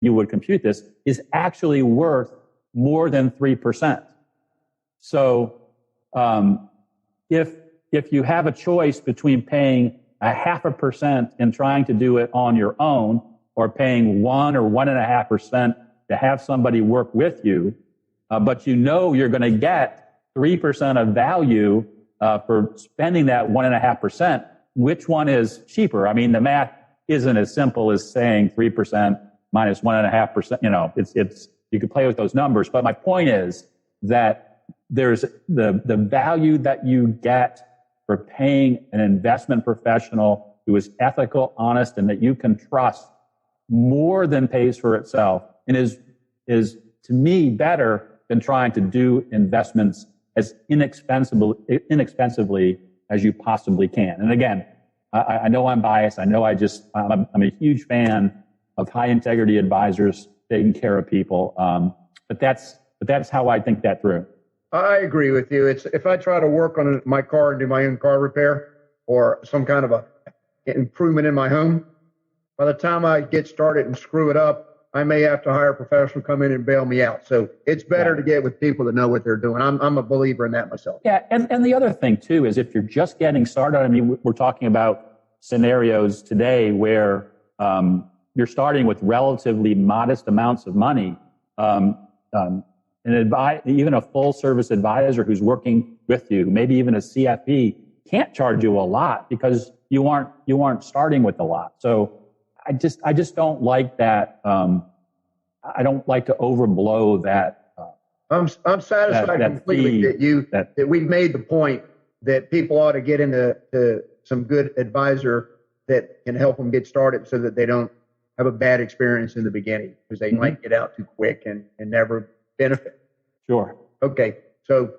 you would compute this, is actually worth more than 3%. So if you have a choice between paying 0.5% and trying to do it on your own, or paying 1 or 1.5% to have somebody work with you, but you know you're going to get 3% of value for spending that 1.5%, which one is cheaper? I mean, the math isn't as simple as saying 3% minus 1.5%. You know, it's you could play with those numbers, but my point is that there's the value that you get for paying an investment professional who is ethical, honest, and that you can trust more than pays for itself, and is to me better than trying to do investments as inexpensively as you possibly can. And again, I know I'm biased. I know I'm a huge fan of high integrity advisors taking care of people. But that's how I think that through. I agree with you. It's if I try to work on my car and do my own car repair or some kind of a improvement in my home, by the time I get started and screw it up, I may have to hire a professional to come in and bail me out. So it's better to get with people that know what they're doing. I'm a believer in that myself. Yeah, and the other thing too is if you're just getting started, I mean, we're talking about scenarios today where you're starting with relatively modest amounts of money. Even a full service advisor who's working with you, maybe even a CFP, can't charge you a lot because you aren't starting with a lot. So I just don't like that. I don't like to overblow that. I'm satisfied completely that we've made the point that people ought to get into some good advisor that can help them get started so that they don't have a bad experience in the beginning because they might get out too quick and never benefit. Sure. Okay. So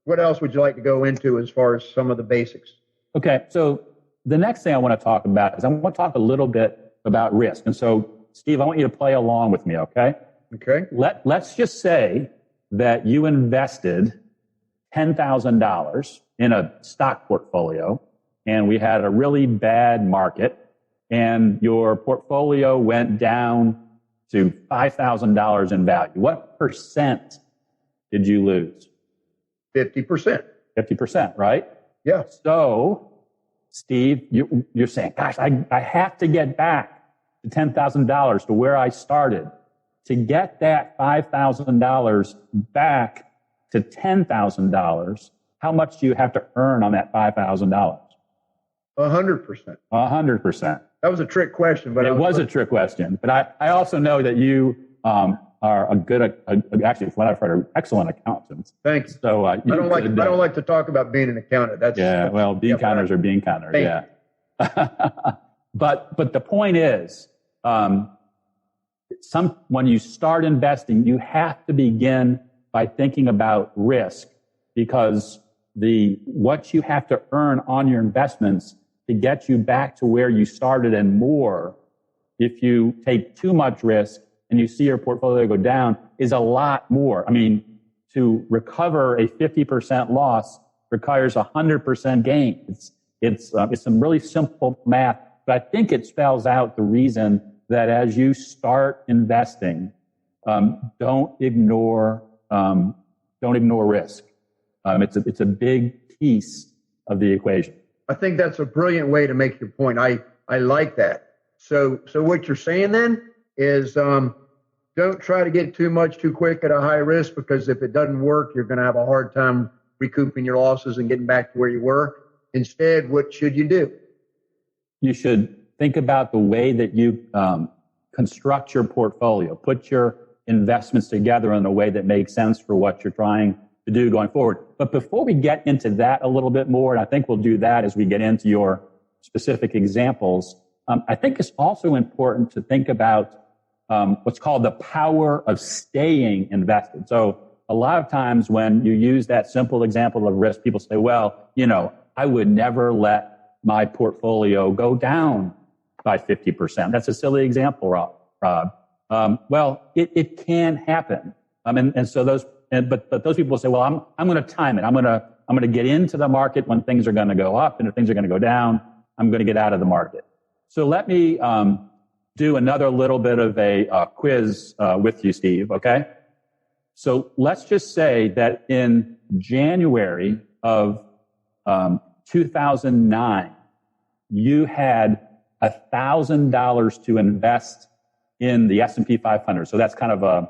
what else would you like to go into as far as some of the basics? Okay. So the next thing I want to talk about is I want to talk a little bit about risk. And so, Steve, I want you to play along with me, okay? Okay. Let's just say that you invested $10,000 in a stock portfolio and we had a really bad market and your portfolio went down to $5,000 in value. What percent did you lose? 50%. 50%, right? Yeah. So, Steve, you're saying, gosh, I have to get back to $10,000 to where I started. To get that $5,000 back to $10,000, how much do you have to earn on that $5,000? 100%. 100%. That was a trick question, but it was a trick question. But I also know that you are actually, from what I've heard, excellent accountants. Thanks. So I don't like to talk about being an accountant. Bean counters are bean counters. Yeah. But the point is, when you start investing, you have to begin by thinking about risk, because what you have to earn on your investments to get you back to where you started and more, if you take too much risk and you see your portfolio go down, is a lot more. I mean, to recover a 50% loss requires 100% gain. It's some really simple math, but I think it spells out the reason that as you start investing, don't ignore risk. It's a big piece of the equation. I think that's a brilliant way to make your point. I like that. So what you're saying then is don't try to get too much too quick at a high risk, because if it doesn't work, you're going to have a hard time recouping your losses and getting back to where you were. Instead, what should you do? You should think about the way that you construct your portfolio, put your investments together in a way that makes sense for what you're trying to do going forward. But before we get into that a little bit more, and I think we'll do that as we get into your specific examples, I think it's also important to think about what's called the power of staying invested. So a lot of times when you use that simple example of risk, people say, well, I would never let my portfolio go down by 50%. That's a silly example, Rob. Well, it can happen. And so those people will say, well, I'm going to time it. I'm going to get into the market when things are going to go up, and if things are going to go down, I'm going to get out of the market. So let me do another little bit of a quiz with you, Steve, okay? So let's just say that in January of 2009, you had $1,000 to invest in the S&P 500. So that's kind of a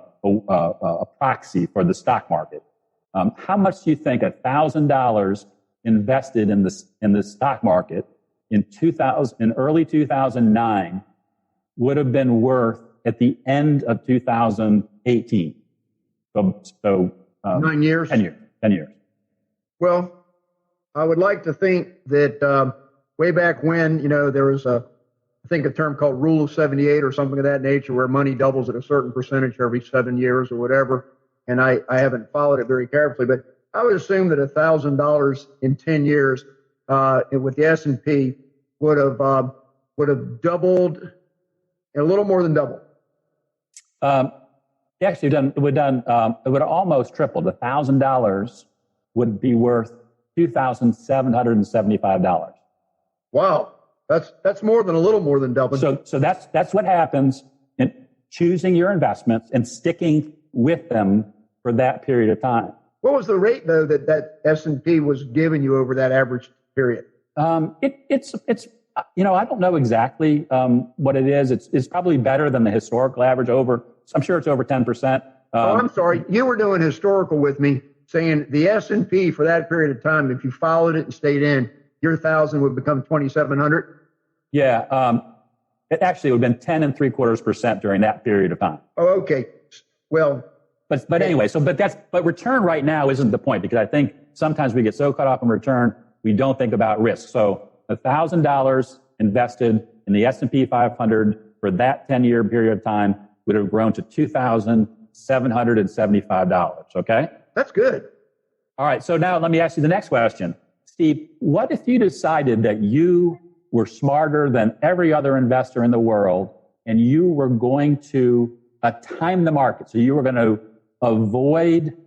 proxy for the stock market. How much do you think $1,000 invested in the stock market in early 2009 would have been worth at the end of 2018? So 9 years? 10 years. 10 years. Well, I would like to think that way back when, there was a term called Rule of 78 or something of that nature, where money doubles at a certain percentage every 7 years or whatever. And I haven't followed it very carefully, but I would assume that $1,000 in 10 years with the S&P would have doubled, a little more than doubled. Actually, it would have almost tripled. $1,000 would be worth $2,775. Wow, that's more than a little more than double. So that's what happens in choosing your investments and sticking with them for that period of time. What was the rate though that S&P was giving you over that average period? It's I don't know exactly what it is. It's probably better than the historical average. I'm sure it's over 10%. I'm sorry, you were doing historical with me, saying the S&P for that period of time, if you followed it and stayed in, your 1,000 would become 2,700. Yeah, it actually would have been 10.75% during that period of time. Oh, okay. Well, but anyway, but return right now isn't the point, because I think sometimes we get so caught up in return we don't think about risk. So $1,000 invested in the S&P 500 for that 10-year period of time would have grown to $2,775. Okay, that's good. All right. So now let me ask you the next question, Steve. What if you decided that you were smarter than every other investor in the world, and you were going to time the market? So you were going to avoid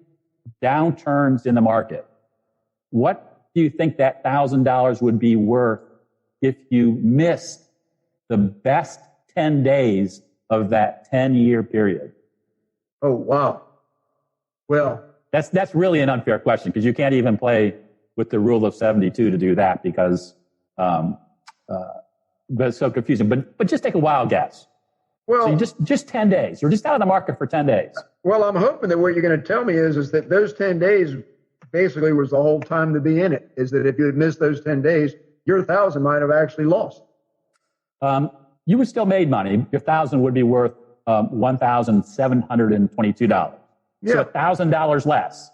downturns in the market. What do you think that $1,000 would be worth if you missed the best 10 days of that 10-year period? Oh, wow. Well, that's really an unfair question, because you can't even play with the rule of 72 to do that, because but it's so confusing. But just take a wild guess. Well, so just 10 days. You're just out of the market for 10 days. Well, I'm hoping that what you're going to tell me is that those 10 days basically was the whole time to be in it. Is that if you had missed those 10 days, your 1,000 might have actually lost. You would still made money. Your 1,000 would be worth $1,722. Yeah. So $1,000 less.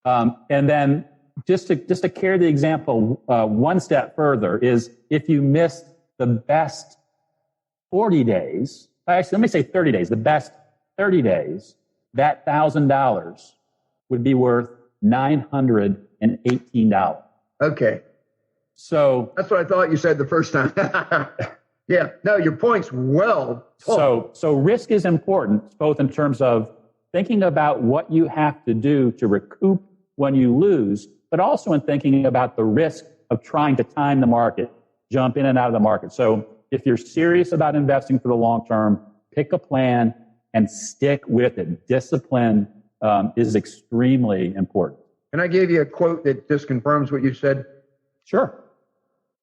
And then just to carry the example one step further is if you missed the best 40 days, actually, let me say 30 days, the best 30 days, that $1,000 would be worth $918. Okay. So that's what I thought you said the first time. Yeah. No, your point's well told. So risk is important, both in terms of thinking about what you have to do to recoup when you lose, but also in thinking about the risk of trying to time the market, jump in and out of the market. So if you're serious about investing for the long term, pick a plan and stick with it. Discipline is extremely important. Can I give you a quote that just confirms what you said? Sure.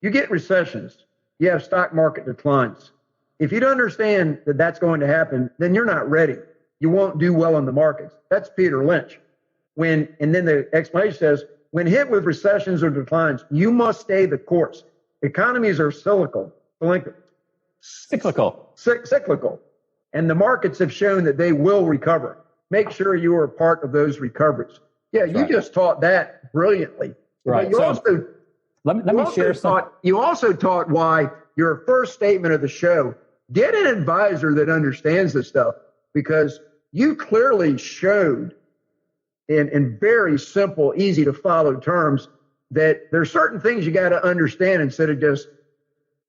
You get recessions. You have stock market declines. If you don't understand that that's going to happen, then you're not ready. You won't do well in the markets. That's Peter Lynch. And then the explanation says, when hit with recessions or declines, you must stay the course. Economies are cyclical. And the markets have shown that they will recover. Make sure you are a part of those recoveries. Yeah, you just taught that brilliantly. Right. Let me share some. You also taught why your first statement of the show, get an advisor that understands this stuff, because you clearly showed in very simple, easy to follow terms that there's certain things you got to understand instead of just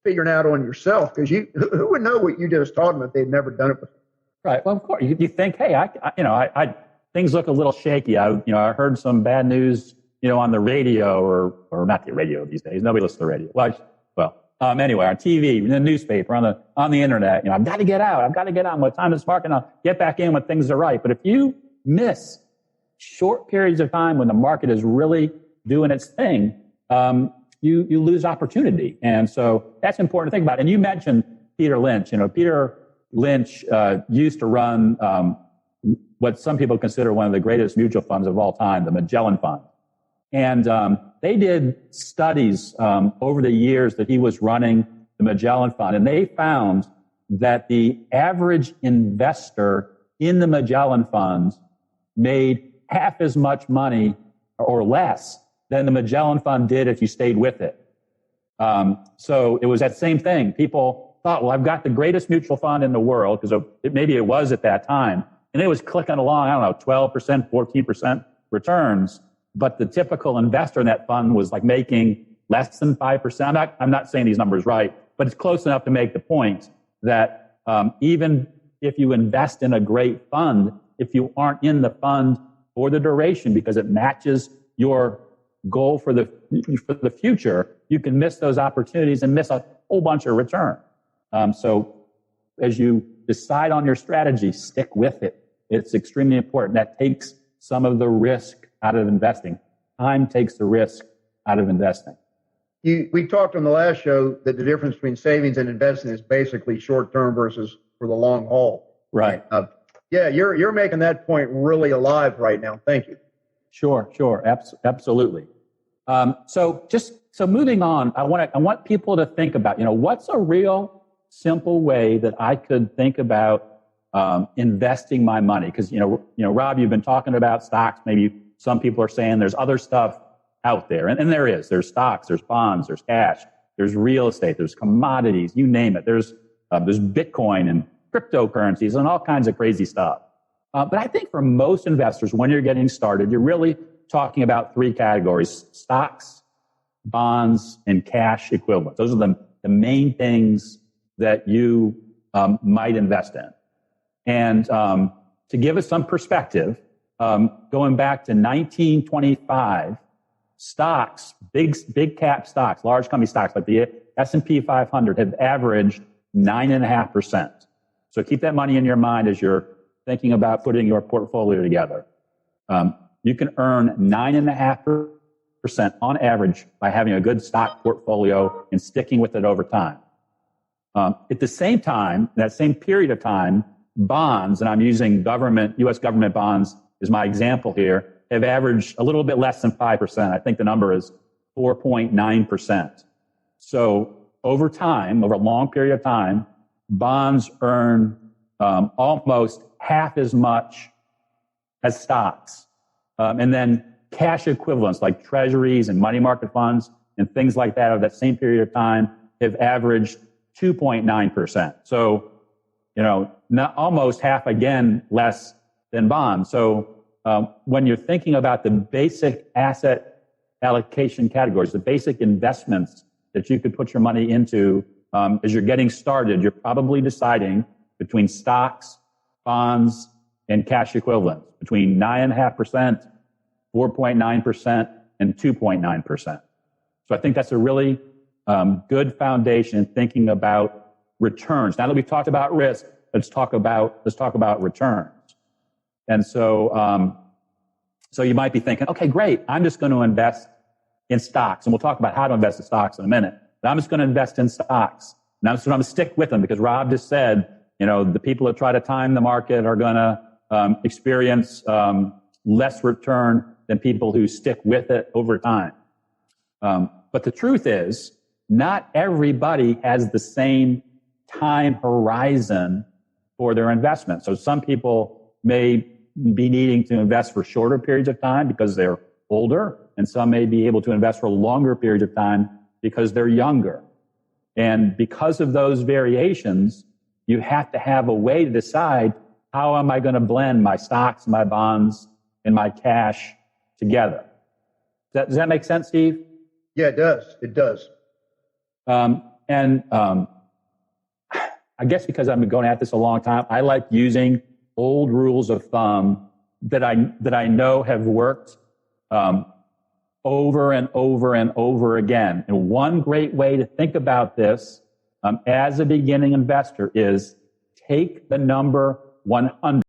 figuring out on yourself, because who would know what you just taught them if they'd never done it before? Right. Well, of course, you think, hey, I things look a little shaky. I heard some bad news, on the radio or not the radio these days. Nobody listens to the radio. Well, Anyway, on TV, in the newspaper, on the internet, I've got to get out. I've got to get out. What time is market? I'll get back in when things are right. But if you miss short periods of time when the market is really doing its thing, you lose opportunity. And so that's important to think about. And you mentioned Peter Lynch. Peter Lynch used to run what some people consider one of the greatest mutual funds of all time, the Magellan Fund. And they did studies over the years that he was running the Magellan Fund, and they found that the average investor in the Magellan Funds made half as much money or less than the Magellan Fund did if you stayed with it. So it was that same thing. People thought, well, I've got the greatest mutual fund in the world, because maybe it was at that time, and it was clicking along, 12%, 14% returns. But the typical investor in that fund was like making less than 5%. I'm not saying these numbers right, but it's close enough to make the point that even if you invest in a great fund, if you aren't in the fund for the duration because it matches your goal for the future, you can miss those opportunities and miss a whole bunch of return. So as you decide on your strategy, stick with it. It's extremely important. That takes some of the risk out of investing. Time takes the risk out of investing. We talked on the last show that the difference between savings and investing is basically short term versus for the long haul. Right. Yeah, you're making that point really alive right now. Thank you. Sure. Absolutely. So moving on, I want people to think about, what's a real simple way that I could think about investing my money? Because, Rob, you've been talking about stocks. Maybe some people are saying there's other stuff out there. And there is. There's stocks, there's bonds, there's cash, there's real estate, there's commodities, you name it. There's Bitcoin and cryptocurrencies and all kinds of crazy stuff. But I think for most investors, when you're getting started, you're really talking about three categories: stocks, bonds, and cash equivalents. Those are the main things that you might invest in. And to give us some perspective, going back to 1925, stocks, big cap stocks, large company stocks like the S&P 500 have averaged 9.5%. So keep that money in your mind as you're thinking about putting your portfolio together. You can earn 9.5% on average by having a good stock portfolio and sticking with it over time. At the same time, that same period of time, bonds, and I'm using U.S. government bonds is my example here, have averaged a little bit less than 5%. I think the number is 4.9%. So over time, over a long period of time, bonds earn almost half as much as stocks. And then cash equivalents like treasuries and money market funds and things like that over that same period of time have averaged 2.9%. So, not almost half again less than bonds. So when you're thinking about the basic asset allocation categories, the basic investments that you could put your money into as you're getting started, you're probably deciding between stocks, bonds, and cash equivalents, between 9.5%, 4.9%, and 2.9%. So I think that's a really good foundation thinking about returns. Now that we've talked about risk, let's talk about returns. And so, so you might be thinking, okay, great. I'm just going to invest in stocks, and we'll talk about how to invest in stocks in a minute. But I'm just going to invest in stocks. Now, so I'm going to stick with them because Rob just said, the people that try to time the market are going to experience less return than people who stick with it over time. But the truth is, not everybody has the same time horizon for their investment. So some people may be needing to invest for shorter periods of time because they're older, and some may be able to invest for longer periods of time because they're younger. And because of those variations, you have to have a way to decide, how am I going to blend my stocks, my bonds, and my cash together? Does that make sense, Steve? Yeah, it does. It does. I guess because I've been going at this a long time, I like using old rules of thumb that I know have worked over and over and over again. And one great way to think about this as a beginning investor is take the number 100.